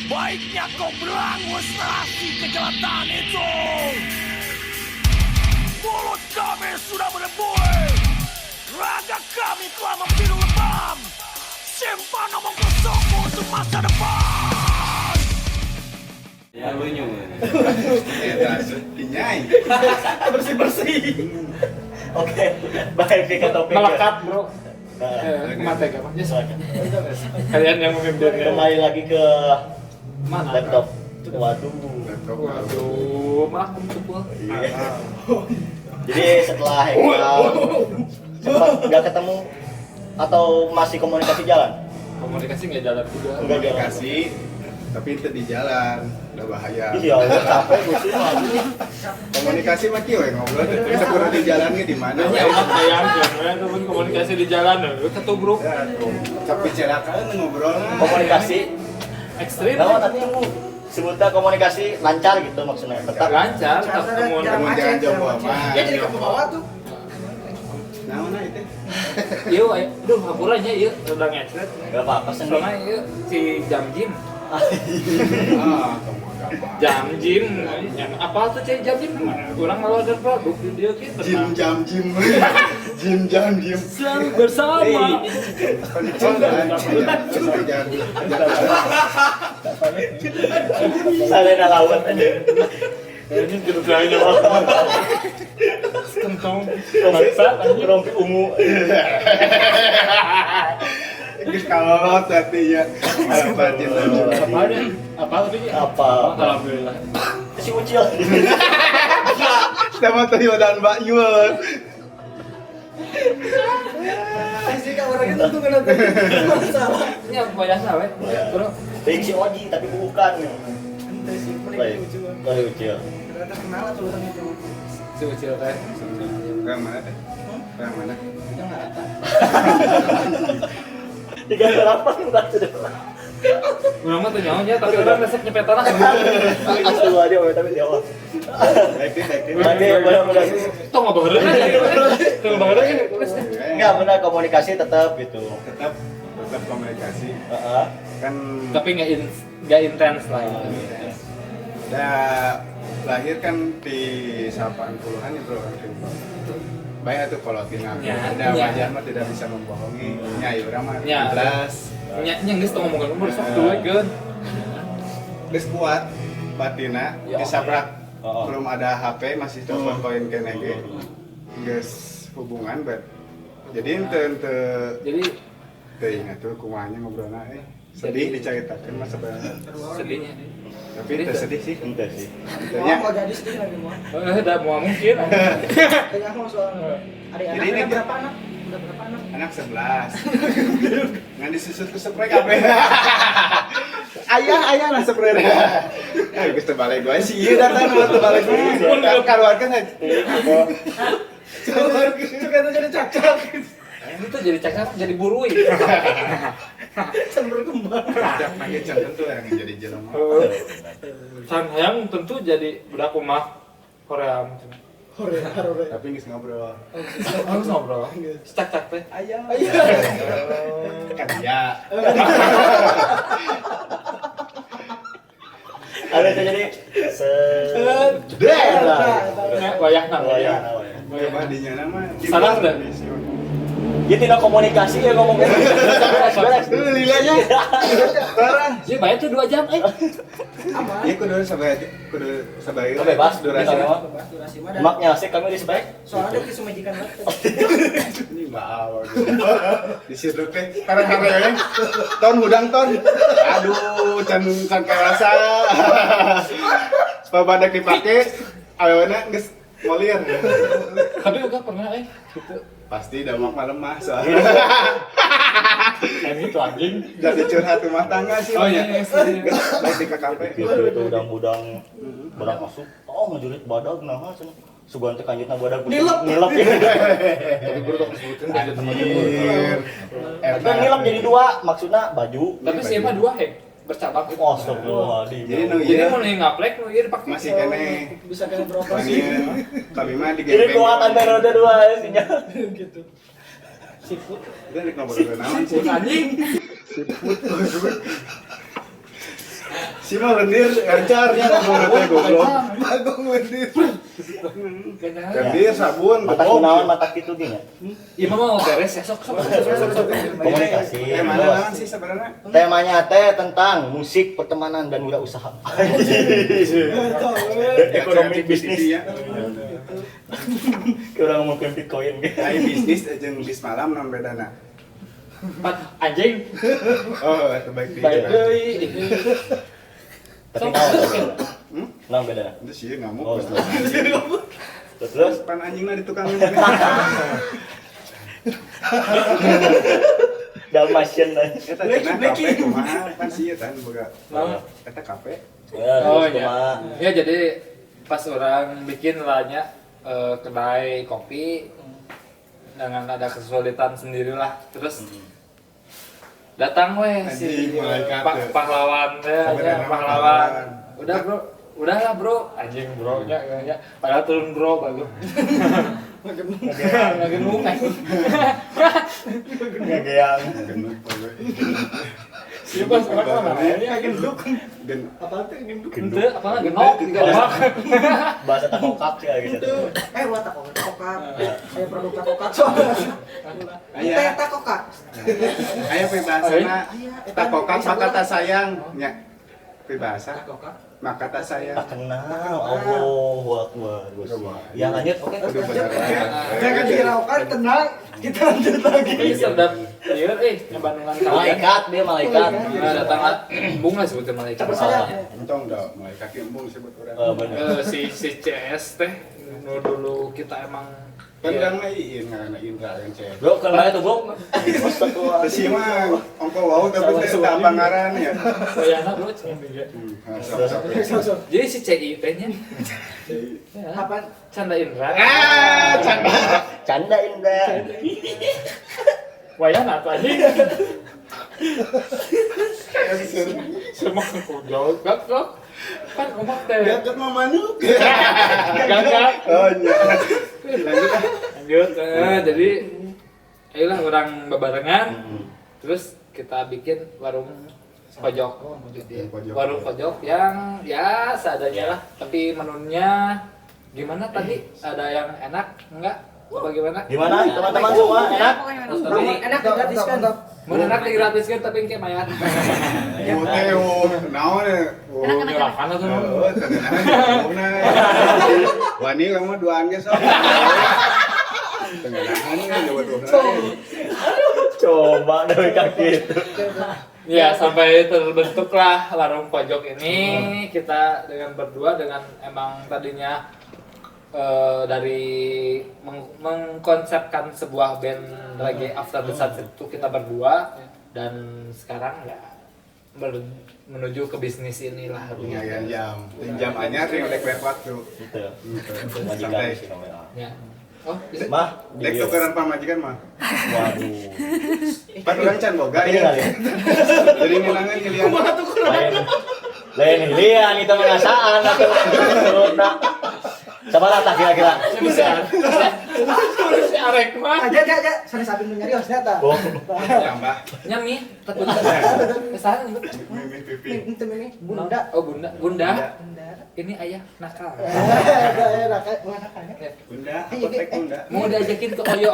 Baiknya kau berangus nasi kejahatan itu. Mulut kami sudah berbuih, raga kami telah membiru lebam. Simpan omong kosongmu untuk masa depan. Ya lunya. Pinyai. Bersih-bersih. Oke, baik ke topik. Melekat bro. Mata apa? Ya soalnya. Kalian yang memimpinnya. Kembali lagi ke Mana? laptop. Waduh. Waduh, maaf untuk gua. Jadi setelah hangout, sempat nggak ketemu atau masih komunikasi jalan? Komunikasi nggak jalan juga. Enggak jalan. Komunikasi, tapi itu di jalan, udah bahaya. Iya, udah capek gue sih. Komunikasi mah kieu we ngobrol, kita kudu di jalan ge di mana we. Ya, yang teman komunikasi di jalan, ketubruk. Ya, tuh. Tapi celakaan ngobrol. Komunikasi Ekstrim. Nah, tapi yang sebutnya komunikasi lancar gitu maksudnya. Tetap Lancar, tetap Temen jangan jomblo mah. Ya jadi ke bawah tuh. Naonna itu? Iya, aduh hapurannya iya udah ngecret. enggak apa-apa sih. Soalnya iya si jam gym. Ah, kamu Jam gym, yang apa tuh cek jam gym? Kurang kalau ada produk di dia gitu. Jim jam jim. Jim jam jim. Selalu bersama. Salena lawat aja. Ini gerudanya kentong Rompi ungu. Geus kalolot tadi ya. Batin apa ada? Apa tadi? Apa? Alhamdulillah. Si Ucil. Sama tadi dan Mbak Yul. Jika orang itu tuh kena masalah. Ini apa banyak sawe? Bro. Baik si Oji tapi bukan. Ente sih paling Baik. lucu. Baik Ucil. Ternyata kenal tulisan itu. Si Ucil kan. Yang mana teh? Yang mana? Yang nggak rata. 38 bukan sudah. Urang mah teu nyahonya tapi urang resep nyepetan lah. Asli lu aja tapi dia awal. Baik. Tadi benar-benar. Tong ngabaheureuh kan. Tong ngabaheureuh kan. Enggak benar komunikasi tetap gitu. Tetap komunikasi. Heeh. Kan Tapi nggak intens lah. lahir kan di 80-an ya bro. Baik tuh kalau tina Ya, ada ya. wajar mah tidak bisa membohongi. Ya urang mah Ya. 16. Nya geus tong ngomongkeun umur sok duekeun. Geus kuat batina Ya, disabrak. oh. Belum ada HP masih telepon koin kene ge. Geus hubungan bet. Jadi ente Jadi teu ingat tuh kumanya ngobrolna sedih diceritakeun mah sebenarnya. sedihnya. Tapi teu sedih sih. Ente sih. Intinya Mau jadi sedih lagi mau. Udah mau mungkin. Tanya mau soal adik Jadi anak ini- berapa anak? Udah berapa anak? anak 11. Ngan disusut ke spray kabeh. Ayah anak spray. Geus teu balik gue sih ieu datang buat teu balik gue. Karuarkeun aja. Juga tuh jadi cacak. Ini tuh jadi cakap jadi burui. Can berkembang. Cak nage jantan tuh yang jadi jelema. San hayang tentu jadi budak rumah Korea macam. Hore. Tapi geus ngobrol. Harus ngobrol. Cak-cak teh. Ayah. Kan ya. Ada itu jadi sedera. Wayahna wayah. Coba di nyana mah. Salah enggak? Dia tidak komunikasi ya ngomong. Beres. Lilanya. Parah. Dia bayar tuh 2 jam Aman. Iya kudu sabar Bebas durasi. Bebas durasi mah dan Maknya asik kami respect. soalnya dia sumajikan banget. Ini bawa. Di situ teh karena hareuing ton hudang ton. Aduh, can kerasa. Pabadak dipake aweuna geus molir. Tapi juga pernah gitu. Pasti damak malemah soalnya. Kayak gitu anjing. Jadi curhat rumah tangga sih. Oh iya, iya, iya. Baik di KKP. Itu udang-udang barang masuk. Oh ngejurit badag nah cenah. Sugan teh kanjutna badag Nilep. nilep ya. Tapi guru tak sebutkan dari teman-teman. Anjir. Itu nilep jadi 2 maksudnya baju. Tapi si Emma 2 bercabang. Oh, astagfirullahaladzim. Jadi nu Jadi ieu mau ngaplek nu ieu dipakai. masih kene Bisa kena beroperasi. panien. Kami mah di Jadi kekuatan periode 2 ya sinyal. Gitu. Siput. Udah di ngobrol naon sih? Anjing. Siput. Si mah lendir ngacarnya ngomong teh goblok. Bagong wendir. Lendir sabun Mata kunaon mata kitu ge nya. Iya mau beres ya sok. Komunikasi. Mana sih sebenarnya? Temanya teh tentang musik, pertemanan dan wirausaha. Ekonomi bisnis. Kurang ngomongin Bitcoin ge. Ai bisnis jeung bis malam non bedana. Anjing. Oh, itu baik di. Baik deui. Tapi naon beda? Itu sih ngamuk. Oh, terus Pan anjingna di tukang. Dalmatian lah. Eta cenah kafe kumaha pan sih eta boga. Eta kafe. Oh iya. Ya jadi pas orang bikin lahnya kedai kopi dengan ada kesulitan sendirilah terus datang weh si Anjing, malaikat tuh. pahlawan ya Sebenarnya pahlawan udahlah bro anjing bro ya padahal turun bro bagus ngagenung Ngegeyang. siapa sekarang ini Genduk. Dan Apa teh genduk? ente apa genok genok Bahasa takokak ya gitu. Ulah takokak. Aya produk takokak soalnya. Teh takokak. aya peribahasana takokak maka tak sayang nya. Peribahasa Takokak. maka tak sayang. Tak kenal. Allahu akbar. Ya lanjut oke. Aduh bener. Jangan dihiraukan, tenang. Kita lanjut lagi. ini sedap liur ngebandungan kalian Malaikat dia malaikat. datang bunga sebutnya malaikat Coba saya. Entong dah mulai kaki embung sebut orang. Bener. si CS teh nu dulu kita emang Kan urang mah iin ngaranna Indra yang cewek. Bro, kan mana tuh, Bro? Astagfirullah. Terus ieu mah ongko wau tapi teh tak bangaran ya. bayana bro cing juga Sok. jadi si CI teh nya Apa? Canda Indra Canda Indra. wayana apa anjing semua kudol gak kan omak teh Gatot mah manuk. gak Oh iya. Lanjut ah. lanjut jadi ayolah orang bebarengan terus kita bikin warung pojok warung pojok yang ya seadanya lah tapi menunya gimana tadi ada yang enak enggak apa gimana Gimana teman-teman semua enak? Enak digratiskan. mau enak digratiskan tapi kayak mayat Muteo naon ya? nyurahkan atau Oh, wani kamu duaan ge sok. Tengenahan ya dua-dua. Coba dari kaki itu. ya sampai terbentuklah warung pojok ini kita dengan berdua dengan emang tadinya dari mengkonsepkan sebuah band reggae After the Sunset itu kita berdua dan sekarang ya menuju ke bisnis inilah Penyayan jam. Jam anyar yang udah kelewat tuh. Gitu. Majikan sih namanya. ya oh bisa Mah, di Dek tukeran pamajikan mah. waduh. Pan urang can boga Tapi ya. kali. Jadi ngeunangan gilian. Lain lian itu mengasaan atau nah. Sabar tak kira-kira. bisa si arek mah Aja. Sana sabi nyari hostnya ta. Oh, Tambah. nyami takut kesana Mimi pipi. Itu ini bunda. oh bunda Bunda. ini ayah nakal Enak mana kan? Bunda, apotek bunda. mau diajakin ke Oyo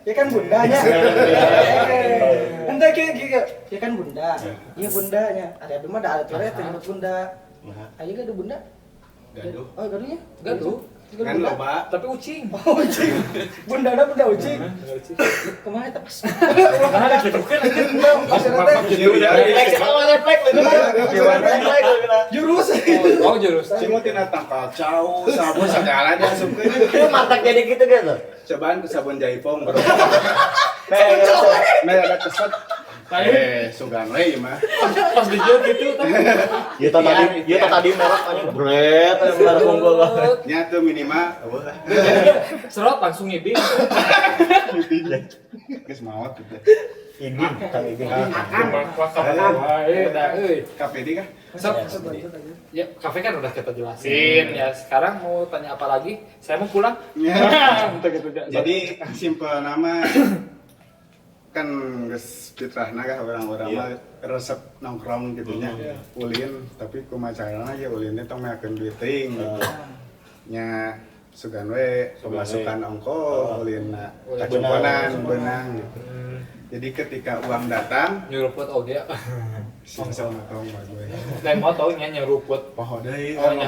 Ya kan bundanya. Entah kayak ya kan bunda. Iya bundanya. Ada mah ada alat coret yang bunda. Ayo gak ada bunda? Gaduh. Oh gaduhnya? gaduh Kan loba. tapi ucing Oh ucing. Bunda ada bunda ucing. Kemana tepas? mana dikedukeun refleks itu. Refleks. Jurus. oh jurus Si mau tina tangkal cau, sabun segala dia asupkeun. Itu matak jadi gitu gitu. Cobaan ke sabun jaipong bro. Nah, Nah ada keset. Sugan we ieu mah. pas dijauh gitu ya tadi merah anjing bret merah unggul banget. Nya tuh minimal eueuh. serot langsung ngibing Geus maot gitu. Ini kan ini. Kafe di kah? ya kafe kan udah kita jelasin ya sekarang mau tanya apa lagi saya mau pulang Ya. Untuk gitu, Jadi simpel nama kan geus fitrahna kah orang-orang mah resep nongkrong gitu nya. Ulin tapi kumacarana ge ulinnya tong meakeun duit teuing gitu. Nya sugan we pemasukan ongkos ulinna kacuponan benang gitu. Jadi ketika uang datang nyuruput oge. si sama tong mah gue. Dan mau tau nya nyuruput. Poho deui. Oh nya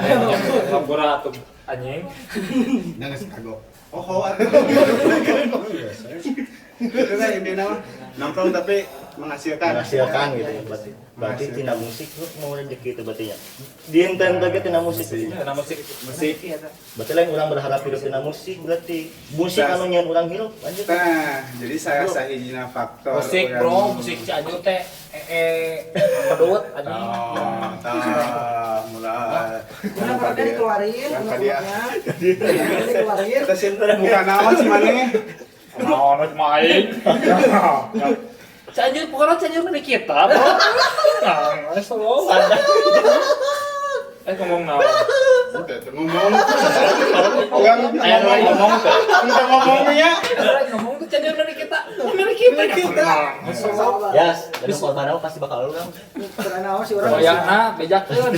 lapora atuh anjing. Nangis kagok. Oh, atuh. Itu kan intinya mah nongkrong tapi menghasilkan gitu ya berarti tina musik lu mau rezeki itu berarti ya dienten teh tina musik Tina musik. berarti lain orang berharap hidup tina musik berarti musik anu nyeun urang hirup lanjut nah jadi saya sahijina faktor Musik yang- bro, musik Cianjur teh pedut anjing. oh tah mulai Udah mereka dikeluarin, Kan unek-uneknya. Dikeluarin. kita sih bukan naon sih maneh Nah, main. Cianjur pokoknya Cianjur mah di kita, bro. Nah, solo. Ngomong naon? udah tuh ngomong orang Aya ngomong teh. kita ngomongnya Ngomong tuh Cianjur mah di kita. Mah di kita. ya dan korban pasti bakal lu kan Karena apa sih orang? Goyangna bejakeun.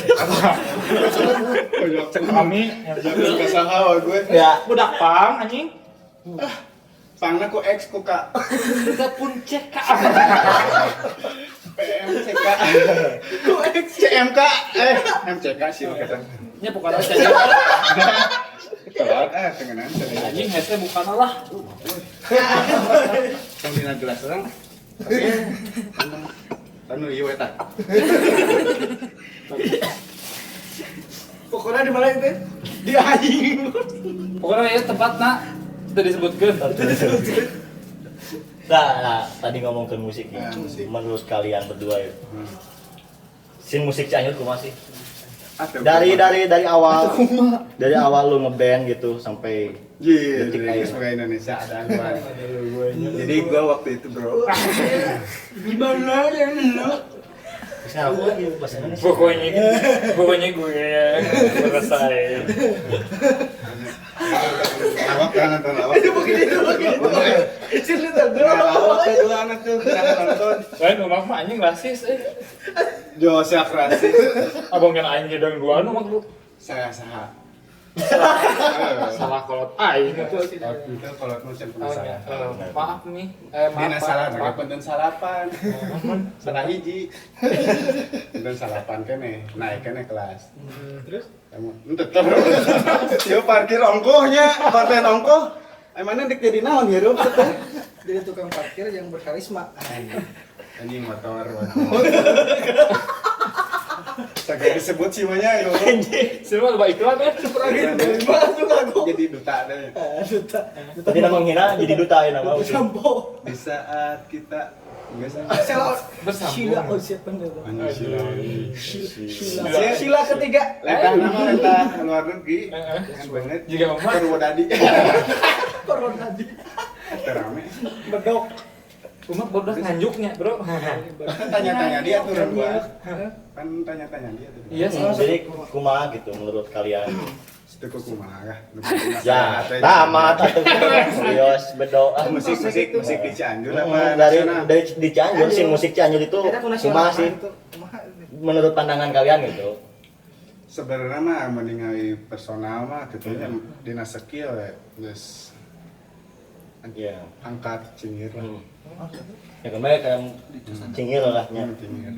Cek kami ke saha gue ya budak pang anjing. pangna ku X ku K Kita pun cek ka. PMCK ku X CMK MCK sih kata Nya pokoknya Cianjur. telat tengenan Anjing hese bukan lah. pembina jelas orang anu ieu eta Pokoknya di mana itu? Di anjing. Pokoknya ya tempatna teu disebutkeun. nah tadi ngomong ke musik ya. Nah, musik. Menurut kalian berdua ya sin musik Cianjur kumaha sih Atuh, dari awal lu ngeband gitu sampai Iya, detik jadi akhir. sebagai Indonesia ada aturan. Jadi gua waktu itu bro, Gimana ya lu? terus ngaku lagi bahasa Indonesia Pokoknya gue selesai. awak kan nonton awak. Sini tuh dulu. Awak teh dulu anak tuh jangan nonton. Lain rumah mah anjing rasis Joseph Rasis, Abang kan aing gedang dua nu mah lu. saya saha. Salah kolot aing itu. Itu kalau nusen penasaran. Maaf nih. Dina salah Maaf. mereka pengen salapan. Salah hiji. Pengen salapan kene, naik kene kelas. Terus Kamu tetep. Yo parkir ongkohnya, parkir ongkoh. Emangnya dik jadi naon hirup teh? Jadi tukang parkir yang berkarisma. Anjing motor. Saged disebut sih mah nya yo. semua lupa iklan ya. Jadi duta deh. tapi nama menghina jadi duta ya nama Sampo. Di saat kita biasa Sila. Bersambung. Sila oh siapa nih? Sila ketiga. Letah nama letah luar negeri. Kan banget. Juga mah Purwodadi. Corona di. Terame. Bedok. umat bodoh nganjuknya, Bro. Kan tanya-tanya dia tuh buat. Kan tanya-tanya dia tuh. Iya sih. jadi kumaha gitu menurut kalian Itu kok kumaha kah? ya tamat atau serius berdoa musik di Cianjur apa dari nasional? di Cianjur sih musik Cianjur itu kumaha sih menurut pandangan kalian gitu Sebenarnya mah mendingai personal mah gitu nya dina skill ya geus ya angkat cingir lah. ya kembali kayak cingil lah nya Cingir.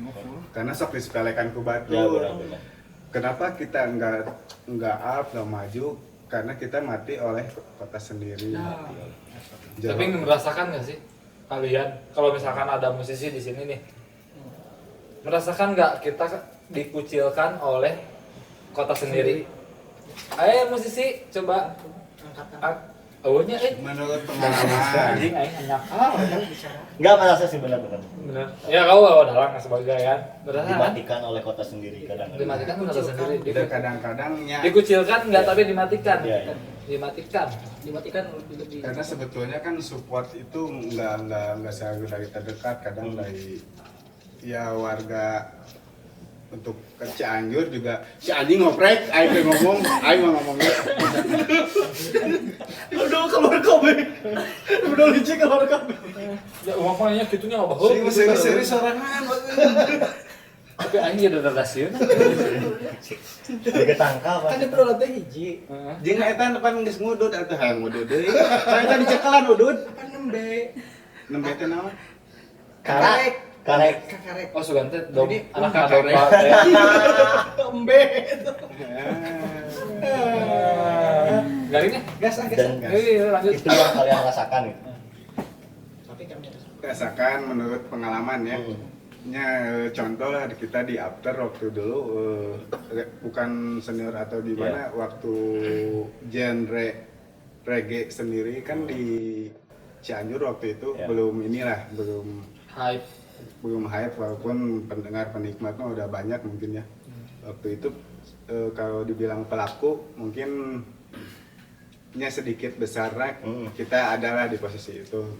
Karena sok disepelekan ku batu. ya benar Kenapa kita enggak up enggak maju? Karena kita mati oleh kota sendiri. Tapi merasakan nggak sih kalian kalau misalkan ada musisi di sini nih, merasakan nggak kita dikucilkan oleh kota sendiri? Ayo musisi coba awalnya menurut pengalaman anjing aing nyakal nggak merasa sih benar-benar bener ya kau bawa dalang sebagai kan berasa dimatikan oleh kota sendiri kadang dimatikan kota sendiri itu kadang-kadangnya dikucilkan nggak tapi dimatikan Iya, iya. dimatikan lebih. karena sebetulnya kan support itu enggak selalu dari terdekat kadang dari ya warga untuk ke Cianjur juga si anjing ngoprek, aing ngomong, aing mau ngomongnya. Udah keluar kabeh. Udah licik keluar kabeh. Ya umpamanya gitunya apa bahu. Seri sorangan. Tapi anjing ada relasi. Dia ketangkap. Kan di perlu teh hiji. Jeung eta depan geus ngudud atuh hayang ngudud deui. Saya tadi cekelan udud. Kan nembe. Nembe teh naon? Karek. Karek. Oh sugan teh dom Jadi, anak karek. domba teh. Nembe. Garingnya? Gas. Dan Iya, lanjut. itu yang kalian rasakan gitu. Tapi kami Rasakan menurut pengalaman ya. Nya contoh lah kita di after waktu dulu bukan senior atau di mana waktu genre reggae sendiri kan di Cianjur waktu itu belum hype walaupun pendengar penikmatnya udah banyak mungkin ya. Waktu itu kalau dibilang pelaku mungkin nya sedikit besar kita adalah di posisi itu.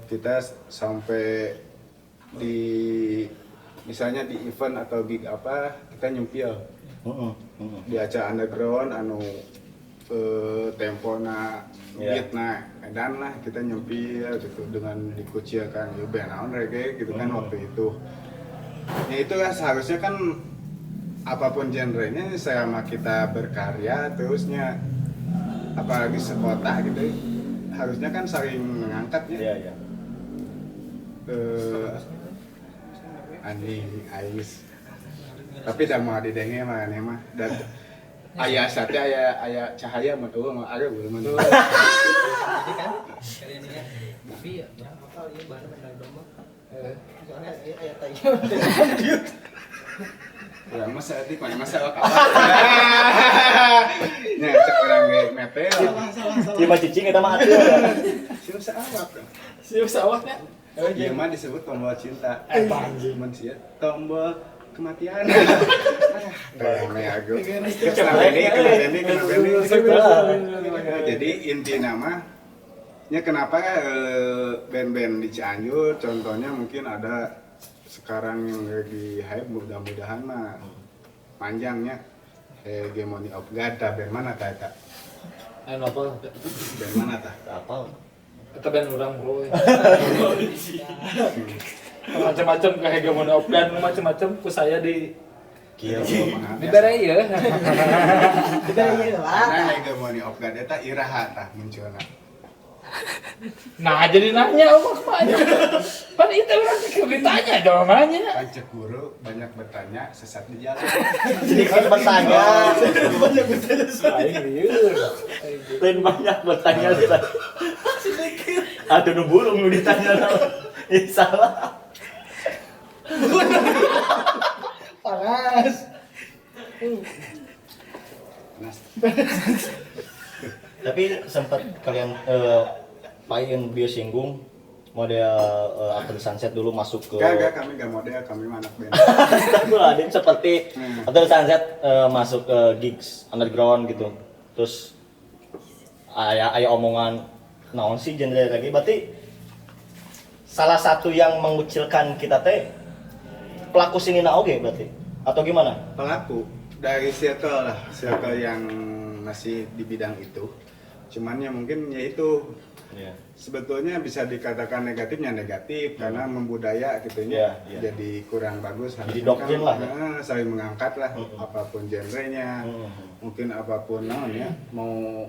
Kita sampai misalnya di event atau gig apa kita nyempil di acara underground anu tempona beatna edan lah kita nyempil gitu dengan dikucilkan ya band naon reggae gitu kan waktu itu ya itu kan seharusnya kan apapun genrenya selama kita berkarya terusnya apalagi sekota gitu harusnya kan saling mengangkatnya anjing ais tapi dah mau didenge mah aneh mah dan aya sate aya cahaya mah tuh mah ada belum jadi kan kalian ini tapi ya berapa kali ya bahan benar domba. Soalnya aya tanya. ya masa etik mana masalah kawan nya cek urang ge metel Cima cicing eta mah atuh. sieu saawak Siap sawahnya. ieu mah disebut tombol cinta mun sia tombol kematian rame ago kenapa ini jadi inti nama nya kenapa band-band di Cianjur contohnya mungkin ada sekarang yang lagi hype mudah-mudahan mah panjangnya Hegemony of God band mana eta Anu apa? band mana tah Apa? Kita band orang bro. Macam-macam kayak Hegemony of God macam-macam ku saya di Kieu. bare ieu. Kita ini lah. nah Hegemony of God eta iraha tah munculna Nah, jadi nanya apa kemana? Pan itu orang ditanya jawabannya. Pancek guru banyak bertanya sesat di jalan Sedikit bertanya. Aing lieur. Lain banyak bertanya sedikit. Atuh nu burung nu ditanya salah. Panas. Nas Tapi sempat kalian paling bio singgung model After Sunset dulu masuk ke enggak kami enggak model kami mah anak band Astagfirullahaladzim seperti After Sunset masuk ke gigs underground gitu. Terus aya omongan naon sih genre lagi berarti salah satu yang mengucilkan kita teh pelaku sini oge berarti atau gimana? pelaku dari circle yang masih di bidang itu cuman ya mungkin ya itu sebetulnya bisa dikatakan negatifnya negatif karena membudaya gitu ya jadi kurang bagus jadi doktrin lah saling mengangkat lah apapun genrenya mungkin apapun naonnya mau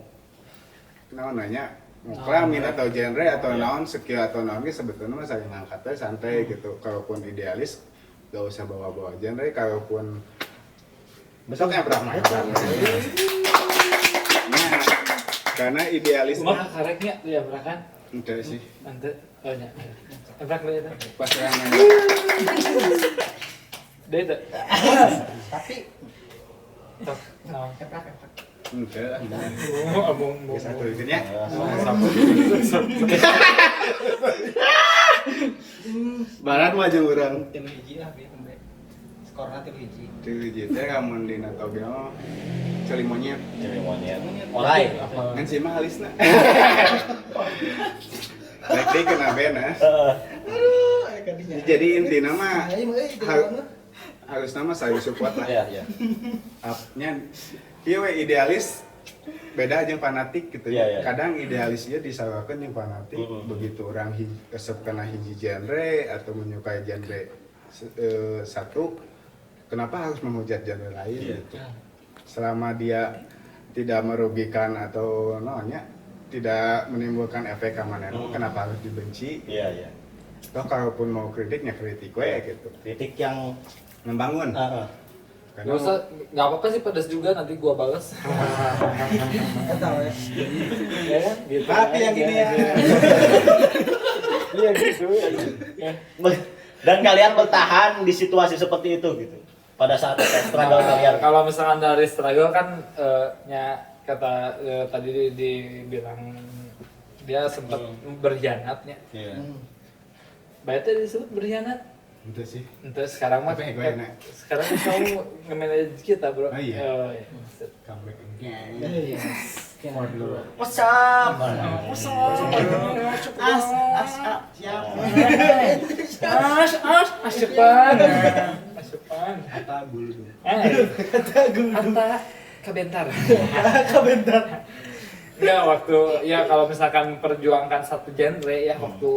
naonnya mau kelamin atau genre atau naon skill atau naonnya sebetulnya saling mengangkat santai gitu kalaupun idealis gak usah bawa-bawa genre kalaupun besoknya berapa karena idealis Cuma kareknya ya berakan. enggak sih Ante oh nya. Ebrak le eta. pas yang Deui teh. Tapi Tok. Naon? enggak Oh, abong. satu ya barat mah jeung urang tim hiji lah biar nembe. Skorna tim hiji. di teh lamun dina togel celi monyet Jadi monyet. Alright. kan sih mah halisna rek deui kena bena Aduh, aya kadinya. jadi intina mah Ayo mah har- halus nama saya support lah. Iya, iya. Nya ieu we idealis beda jeung fanatik gitu Iya, ya. iya. Kadang idealis ieu disamakeun jeung fanatik. Begitu orang resep kana hiji genre atau menyukai genre satu, kenapa harus menghujat genre lain gitu. Selama dia tidak merugikan atau tidak menimbulkan efek keamanan, kenapa harus dibenci? Iya, iya. Toh kalaupun mau kritiknya kritik we gitu. Kritik yang Membangun. Gak usah, gak apa-apa sih pedas juga nanti gua balas. Tahu ya. Ya kan? Gitu. Tapi yang gini ya. Iya gitu. Dan kalian bertahan di situasi seperti itu gitu. Pada saat struggle kalian. Kalau misalkan dari struggle kan kata tadi dibilang dia sempat berkhianatnya. Iya. Bayatnya disebut berkhianat. Itu sih. Untuk sekarang mah Tapi gue enak. sekarang kan kamu nge-manage kita, Bro. Oh, iya. Oh, iya. Comeback. What's up? Asupan. Kata bulu dulu. Kata kebentar. Kebentar. Enggak, waktu ya kalau misalkan perjuangkan satu genre ya waktu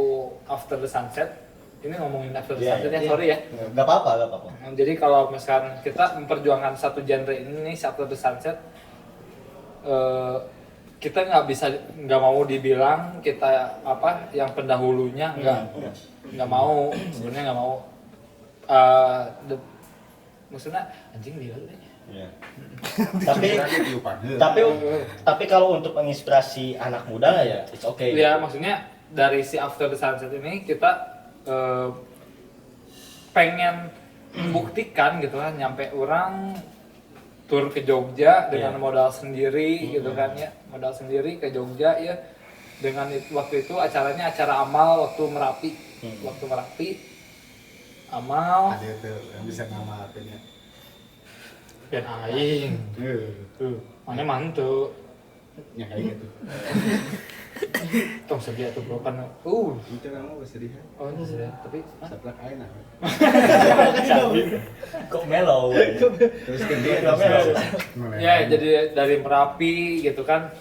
After the Sunset. Ini ngomongin After the Sunset ya, sorry ya. Gak apa-apa, gak apa-apa. Jadi kalau misalkan kita memperjuangkan satu genre ini After the Sunset, kita nggak mau dibilang kita apa yang pendahulunya nggak mau, sebenarnya nggak mau. Maksudnya anjing dia deh. Iya. tapi kalau untuk menginspirasi anak muda ya it's okay. Ya maksudnya dari si After the Sunset ini kita pengen membuktikan gitu kan, nyampe orang tur ke Jogja dengan modal sendiri gitu kan ya, modal sendiri ke Jogja ya, dengan waktu itu acaranya acara amal waktu Merapi, amal Ada tuh yang bisa ngamatinnya. dan aing mana mantu Ya kayak gitu. tong sedia tuh bro kan Itu kamu bersedih. oh itu sudah tapi Saplak aja nah. Kok mellow. Terus gede. ya jadi dari Merapi gitu kan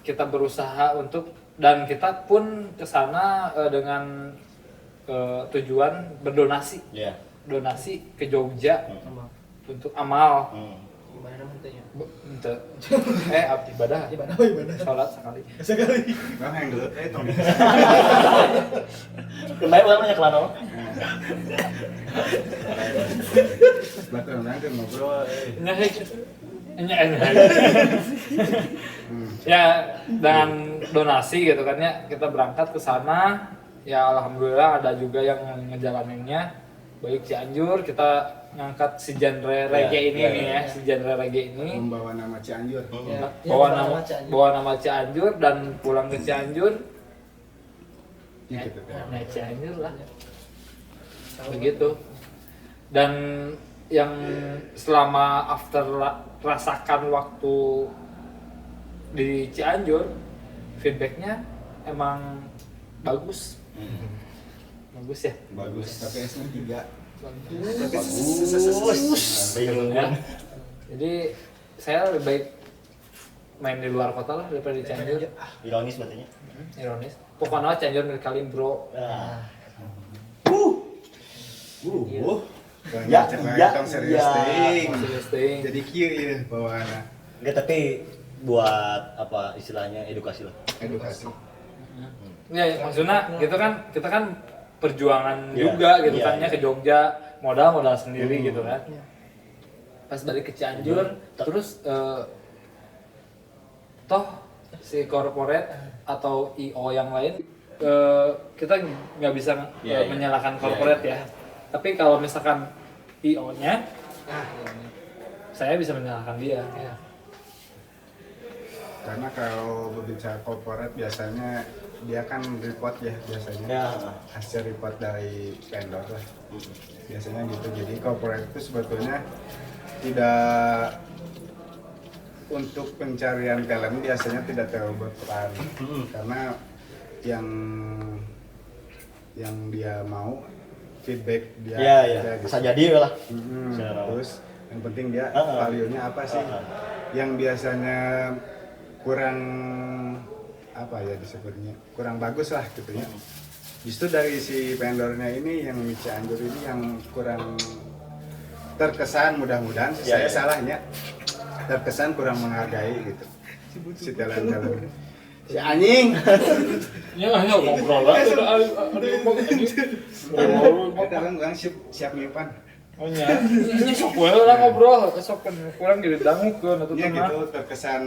kita berusaha untuk, dan kita pun kesana dengan tujuan berdonasi, Iya. donasi ke Jogja untuk amal. Gimana namanya? Untuk ibadah, sholat sekali. Nah, yang dulu tong. Kemarin orang banyak kelana. Belakang nanti ngobrol. Ya dengan donasi gitu kan ya, kita berangkat ke sana ya, alhamdulillah ada juga yang ngejalaninnya baik Cianjur, kita ngangkat si genre reggae ini nih ya, si genre reggae ini Membawa nama Cianjur. bawa nama Cianjur dan pulang ke Cianjur Ya gitu kan. naik Cianjur lah begitu. Dan yang selama after rasakan waktu di Cianjur, feedbacknya emang bagus. Bagus ya? Bagus. Tapi S-nya 3. Bagus. Ya. Jadi saya lebih baik main di luar kota lah daripada di Cianjur. Ironis berarti. Ironis. Pokoknya Cianjur milik kalian bro. Ya, Tong serius ting. Serius ting. Jadi kieu ya bawaana. Enggak, tapi buat apa istilahnya edukasi lah. Edukasi. Ya maksudnya kita kan perjuangan Iya, juga gitu iya, kan ya, iya. ke Jogja modal sendiri gitu kan. Pas balik ke Cianjur terus toh si corporate atau IO yang lain kita nggak bisa Iya, iya. menyalahkan corporate ya. Tapi kalau misalkan IO-nya saya bisa menyalahkan dia. Karena kalau berbicara corporate biasanya dia kan report ya biasanya. Ya. Hasil report dari vendor lah. Biasanya gitu. Jadi corporate itu sebetulnya tidak untuk pencarian talent biasanya tidak terlalu berperan. Karena yang dia mau feedback dia Iya, iya. aja gitu. Bisa jadi lah. Bisa. Terus yang penting dia Heeh. value-nya apa sih yang biasanya kurang apa ya disebutnya kurang bagus lah gitu ya. Justru dari si vendornya ini yang mie Cianjur ini yang kurang terkesan, mudah-mudahan sih Ya, saya ya. salahnya terkesan kurang menghargai gitu si talent si anjing Ya ngobrol lah. Ada ngomong ini. kita kan siap nyimpan Oh nya, ini sok wae lah ngobrol, sok kan kurang gitu dangukeun atuh ya tengah. gitu terkesan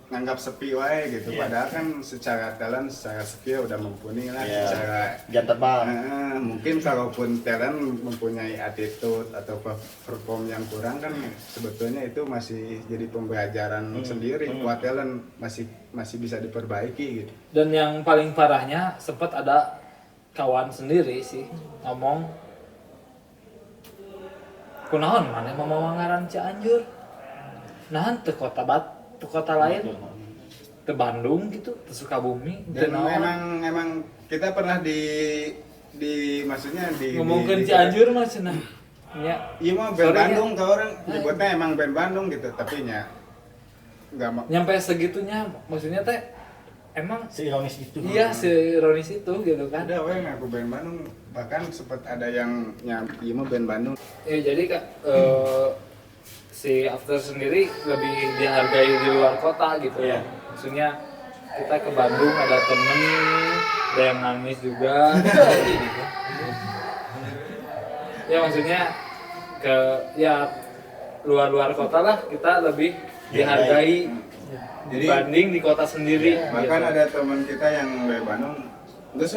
nganggap sepi wae gitu padahal kan secara talent secara skill udah mumpuni lah Iya. secara Jam terbang. mungkin kalaupun talent mempunyai attitude atau perform yang kurang kan sebetulnya itu masih jadi pembelajaran sendiri buat talent masih bisa diperbaiki gitu. Dan yang paling parahnya sempat ada kawan sendiri sih ngomong kunaon mana mau ngaran Cianjur. Nahan teu kota teu kota lain. Teu Bandung gitu, teu Sukabumi, teu Dan naon. emang kita pernah di maksudnya di Ngomongkeun Cianjur mah cenah. Nya. Iya mah band Sorry, Bandung kalau orang nyebutnya emang band Bandung gitu tapi nya nggak mau Nyampe segitunya maksudnya teh emang Seironis itu. iya seironis itu gitu kan. ada weh ngaku band Bandung bahkan sempat ada yang iya mah band Bandung. Ya jadi Kak, si After sendiri lebih dihargai di luar kota gitu ya. Maksudnya kita ke Bandung ada temen, ada yang nangis juga. Gitu. Ya maksudnya ke ya luar kota lah kita lebih dihargai dibanding di kota sendiri. Bahkan gitu. ada teman kita yang dari Bandung terus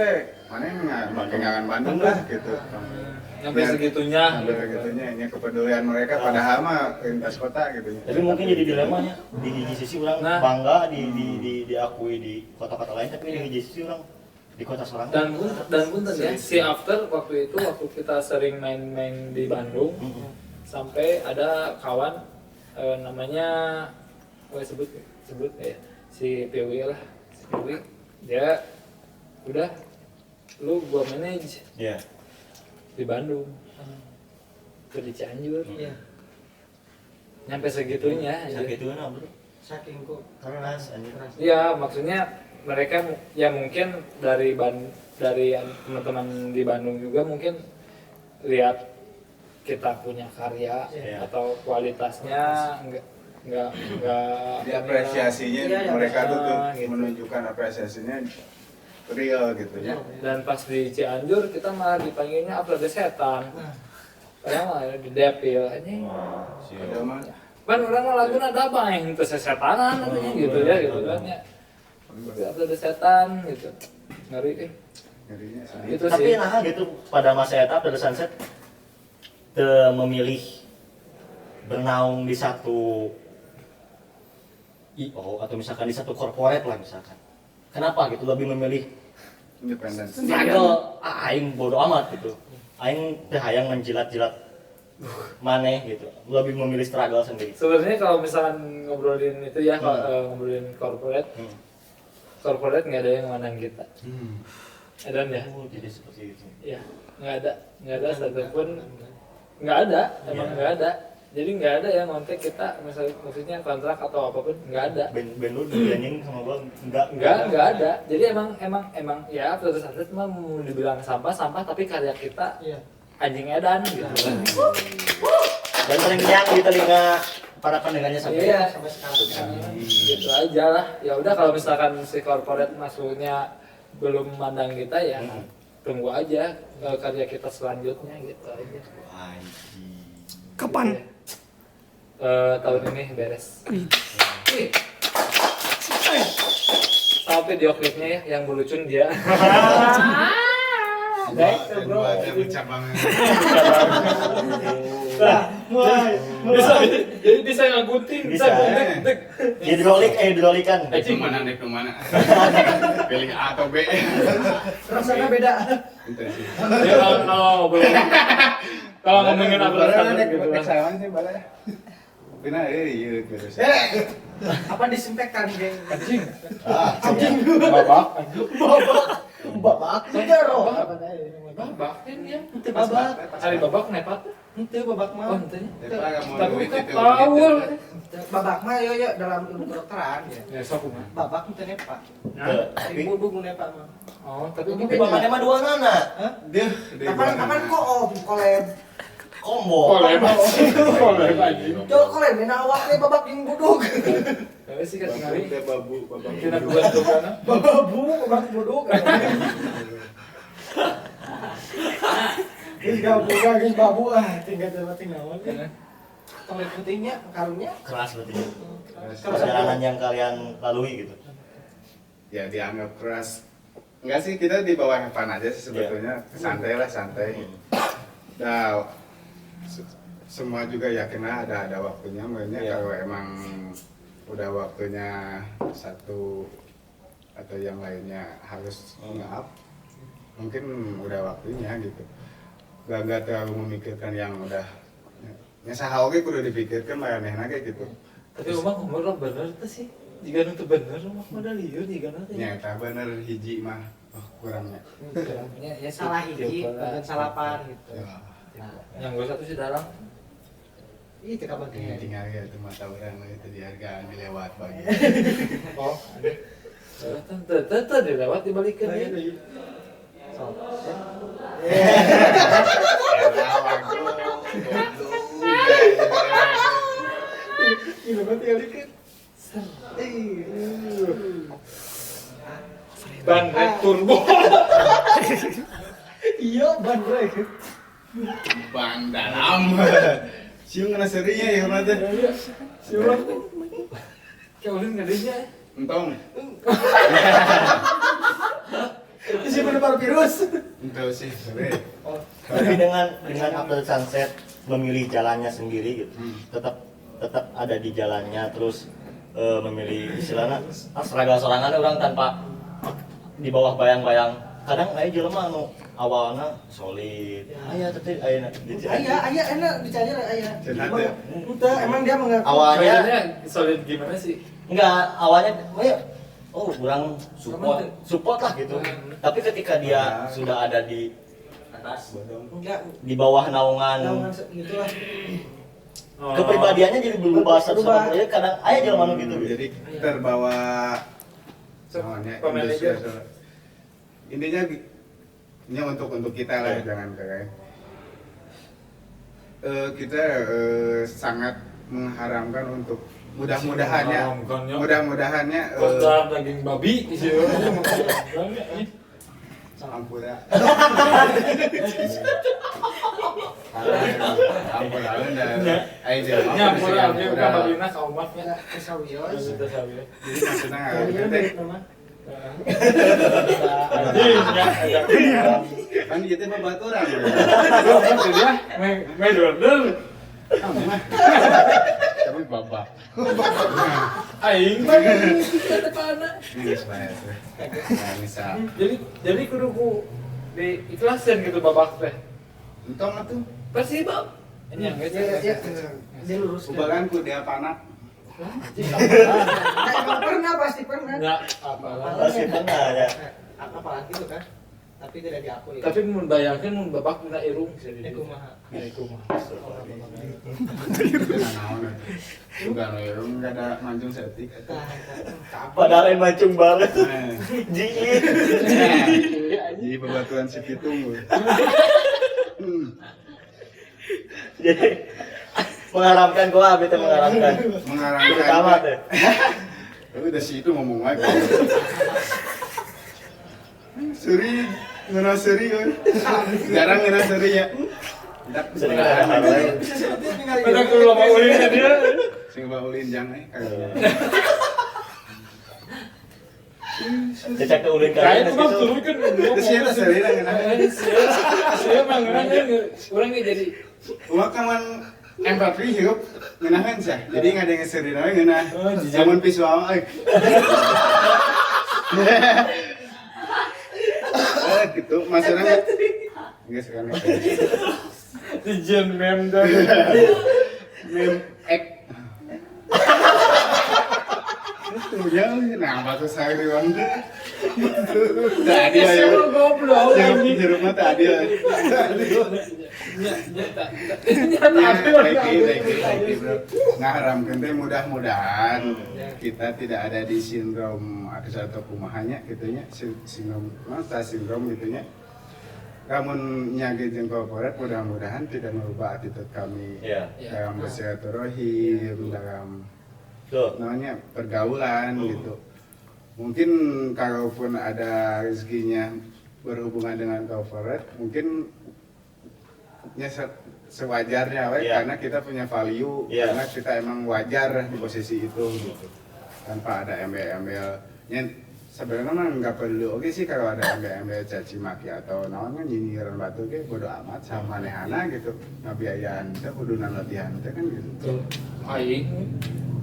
mana yang nggak Bandung lah gitu. Sampai segitunya. Sampai segitunya ini kepedulian mereka padahal mah lintas kota gitu. Tapi mungkin jadi dilemanya di hiji sisi orang Nah. bangga diakui di kota-kota lain tapi di hiji sisi orang di kota Serang. Dan punten ya si After waktu kita sering main-main di Bandung sampai ada kawan namanya gue sebut ya si Piwi lah si Piwi dia udah lu gua manage Iya. di Bandung ke di Cianjur Iya. nyampe segitunya aja. Sakit itu nah, bro. Saking kok Keras anjir. Iya maksudnya mereka ya mungkin dari teman-teman di Bandung juga mungkin lihat kita punya karya Iya. atau kualitasnya enggak Diapresiasinya Iya, mereka tuh gitu. menunjukkan apresiasinya real gitu ya. Dan pas di Cianjur kita malah dipanggilnya apa ada setan. Padahal mah di Depil anjing. Padahal mah Kan orang mah laguna ada apa yang teu sesetanan katanya gitu ya gitu kan ya. Apa ada setan gitu. Ngeri ngerinya sedih. Gitu Tapi sih. nah gitu pada masa eta pada sunset memilih bernaung di satu IO atau misalkan di satu corporate lah misalkan. Kenapa gitu lebih memilih Independen. struggle aing bodo amat gitu. Aing teh hayang menjilat-jilat maneh gitu. Lebih memilih struggle sendiri. Sebenarnya kalau misalkan ngobrolin itu ya ngobrolin corporate, corporate nggak ada yang menang kita. Ada ya? Oh, jadi seperti itu. Ya, nggak ada satupun, nggak ada, emang nggak ada. Jadi nggak ada yang ngontek kita, maksudnya kontrak atau apapun, nggak ada. Ben lu dianjing sama gua Nggak ada. Jadi emang ya terus mah mau dibilang sampah tapi karya kita iya. anjing edan gitu. Dan paling nyang di telinga para pendengarnya sampai Iya. Sampai sekarang. Gitu aja lah. Ya udah kalau misalkan si corporate maksudnya belum mandang kita ya tunggu aja karya kita selanjutnya gitu aja. Kapan? Tahun ini beres. Sama video klipnya ya yang melucun dia. Next bro. Bisa jadi bisa ngagunting, bisa Bisa. gunting. hidrolikan. Kemana nih kemana? Pilih A atau B? Rasanya beda. Ya kalau ngomongin apa gitu kan. Kesalahan sih balai. Pina iya terus. Apa disinfektan, geng? Anjing. Ah, Babak. Babak juga roh. Babak kan ya. Itu babak. Hari babak nepat. Itu babak mah. Oh, ente nya. Tapi Tapi kan Paul. Babak mah yo dalam ilmu kedokteran ya. Ya sok mah. Babak itu nepa. Tapi Ibu nu nepa mah. Oh, tapi ini bahannya mah dua nana. Hah? dia Kapan kok kolab. Combo. Kolem anjing. Jol kolab mina awaknya babak yang buduk. Tapi sih kan sekali. babu Kita dua tuh kan. Babu babak buduk. Geus gabung geus babu tinggal naon. Kolab pentingnya karungnya Keras berarti. Perjalanan yang kalian lalui gitu. ya dianggap keras. Enggak sih, kita di bawah Evan aja sih sebetulnya. Santai lah, santai. Nah, semua juga yakin lah ada waktunya. Makanya kalau emang udah waktunya satu atau yang lainnya harus nge-up, mungkin udah waktunya gitu. Gak terlalu memikirkan yang udah saha oge kudu dipikirkan mayanehna ge gitu. Tapi umur bener tuh sih. Jika nu teu bener mah modal lieur jika nu teh. Nyata bener hiji mah kurangnya. ya salah hiji bukan salapan gitu. Yang gue satu sih dalam. Itu kapan Ini tinggal ya itu mata orang itu dihargaan dilewat bagi. Oh, ada. Tete dilewat dibalikin ya. Ini berarti dikit. Ban rek turbo. Iya ban rek. Bang dalam. Siung ngena serinya ya mata. Siulang. Kayak ulin ngadinya. Entong. Itu sih benar virus. Entong sih sore. Tapi dengan After Sunset memilih jalannya sendiri gitu. Tetap ada di jalannya terus memilih istilahnya seragam sorangan orang tanpa di bawah bayang-bayang. Kadang aya jelema anu awalna solid. Aya teh aya Aya enak dicari aya. Cenah Udah emang dia mengaku. awalnya Bedanya solid gimana sih? enggak awalnya kurang support lah gitu. Tapi ketika dia sudah ada di atas Enggak. di bawah naungan gitu lah. kepribadiannya jadi berubah satu sama lain. Kadang aya jelema anu gitu. Jadi terbawa Pemanajer. intinya ini untuk kita lah, jangan kayak kita sangat mengharamkan untuk mudah-mudahannya Kodar daging babi sih. Ampura. Ampura dah. Ayo jangan. Nyampura abdi bukan babina ka umatnya. Kesawios. Sudah sabi. Jadi maksudnya Iya teh kan kita mah baturan. Dia main dordel. Tapi babak. Aing mah tetepana. Ini sebenarnya. Nah, misal Jadi kudu ku diikhlasin gitu babak teh. entong atuh. Persibab. Yang Ya, dia lurus. Ubalan ku dia panak. Pernah pasti pernah. Ya, apalah. Pasti pernah ya. Apalagi itu kan. Tapi tidak diakui. Tapi mun bayangkeun mun babak dina irung bisa di. kumaha. Ya iku mah. Naon atuh. Bukan irung enggak ada mancung setik. Padahal macung banget. Jiit. Jadi bebatuan si pitung. Jadi mengharapkan gua abi teh mengharapkan. Pertama Mengarangkan. teh. Tapi udah si itu ngomong lagi. Seri, ngena seri kan. Jarang ngena seri ya. Sering ada hal lain. Bisa sebetulnya tinggal Padahal kudu lama ulinnya dia. Sing baulin jangan Cecak ke ulin Kayak kalian itu mah gitu. turunkan. Terus ya seri lah ngena. Saya mah ngeunang urang ge jadi Umak kaman M4 hirup ngenahan sih. Jadi nggak ada yang seri nawe ngeunah. Oh, jijik. Zaman visual gitu maksudnya enggak sekarang dijen mem dan mem ek punya nah batu saya di bang tadi ya goblok. jeruk mah tadi ya ngaharamkeun teh mudah-mudahan kita tidak ada di sindrom atau kumahanya gitunya sindrom gitunya. Namun nyagi jeung korporat mudah-mudahan tidak merubah attitude kami dalam bersilaturahim, dalam namanya pergaulan gitu. Mungkin kalaupun ada rezekinya berhubungan dengan corporate, mungkin sewajarnya karena kita punya value, karena kita emang wajar di posisi itu gitu. Tanpa ada embel-embelnya. Sebenarnya mah nggak perlu sih kalau ada embel-embel caci maki atau naon kan nyinyiran batu ge bodo amat sama manehana gitu. Ngabiayaan teh kudu latihan teh kan gitu. Aing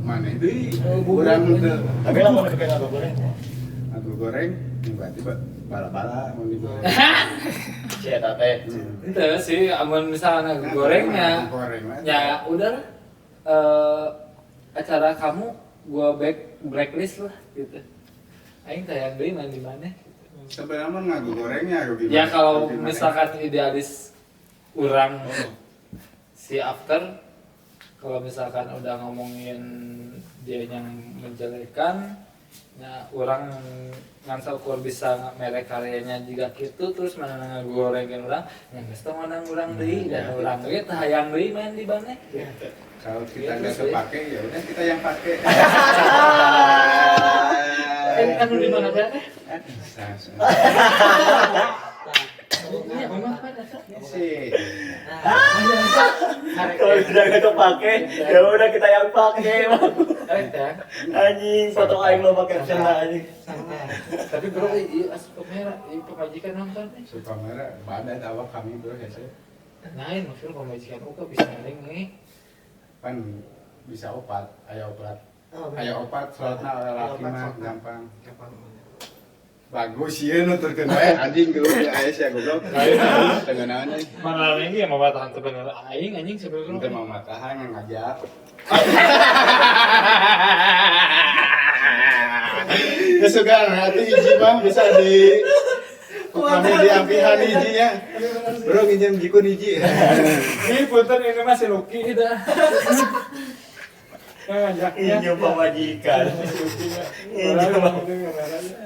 Maneh deui urang teu. Tapi lamun kayak ngago goreng. Ngago goreng tiba-tiba bala-bala mau digoreng. Si eta teh. itu sih amun misalnya gorengnya ya udah acara kamu gua blacklist lah gitu. Aing tayang deui main di mana? Sebenarnya mah ngago gorengnya rugi. Ya kalau misalkan idealis urang si after kalau misalkan udah ngomongin dia yang menjelekan ya orang ngansal kur bisa merek karyanya juga gitu terus mana ngagorengin urang yang geus teu menang urang deui dan urang ge teu hayang deui main di mana. Kalau kita nggak kepake ya udah kita yang pakai. Kan di mana teh? Ini memang kan Sih. Kalau udah gak kepake, ya udah kita yang pakai. Anjing, foto aing lo pakai caption anjing. Tapi bro, iya asup kamera, ini pemajikan nonton. Suka merah, badan awak kami bro ya saya. Nain maksudnya pemajikan uga bisa ngeling nih. Kan bisa opat, aya opat. Aya opat, soalnya laki mah gampang. Bagus ya nuturkeun wae anjing geus aya sia goblok. Tengeunaan euy. Mana lagi yang mabatahan teu bener aing anjing sebenarnya. Teu mamatahan ngajak. Kesukaan hati hiji mah bisa di kami diampihan hijinya. Bro nginjem jikun hiji. Ini punten ini masih Lucky dah. Ngajaknya Injil pemajikan.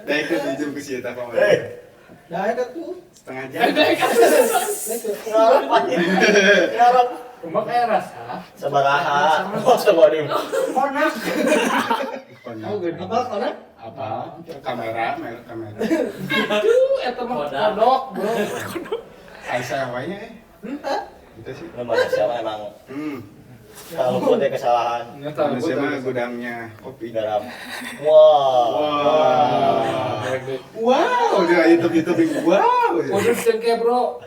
Nah itu diinjem ke si eta paman. Nah, itu tuh Setengah jam. Ngarep anjing. Ngarep. rumah kayak rasa. Sabaraha. Oh, sabaraha. konak. Oh, gede. Apa konak? Apa? Kamera, merek kamera. Aduh, eta mah kodok, bro. Aisyah wanya Entah. Itu sih. Lembaga siapa emang kalau pun ada kesalahan. Manusia mah gudangnya kopi. Garam. Wow. Wow, udah YouTube wow. Udah sengke, bro.